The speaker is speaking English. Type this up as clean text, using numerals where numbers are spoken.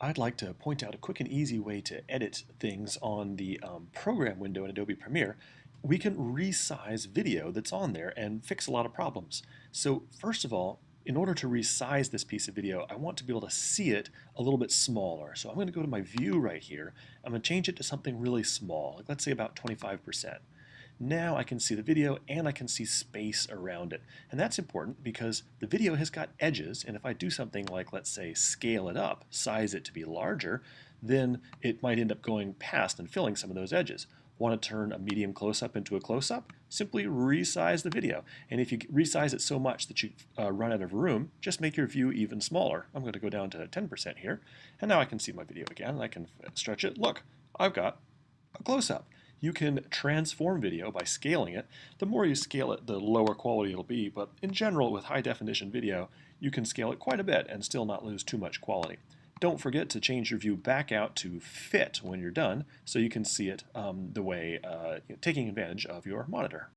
I'd like to point out a quick and easy way to edit things on the program window in Adobe Premiere. We can resize video that's on there and fix a lot of problems. So first of all, in order to resize this piece of video, I want to be able to see it a little bit smaller. So I'm going to go to my view right here. I'm going to change it to something really small, like let's say about 25%. Now I can see the video and I can see space around it. And that's important because the video has got edges, and if I do something like, let's say, scale it up, size it to be larger, then it might end up going past and filling some of those edges. Want to turn a medium close-up into a close-up? Simply resize the video. And if you resize it so much that you run out of room, just make your view even smaller. I'm going to go down to 10% here, and now I can see my video again, and I can stretch it. Look, I've got a close-up. You can transform video by scaling it. The more you scale it, the lower quality it'll be, but in general, with high definition video, you can scale it quite a bit and still not lose too much quality. Don't forget to change your view back out to fit when you're done so you can see it the way taking advantage of your monitor.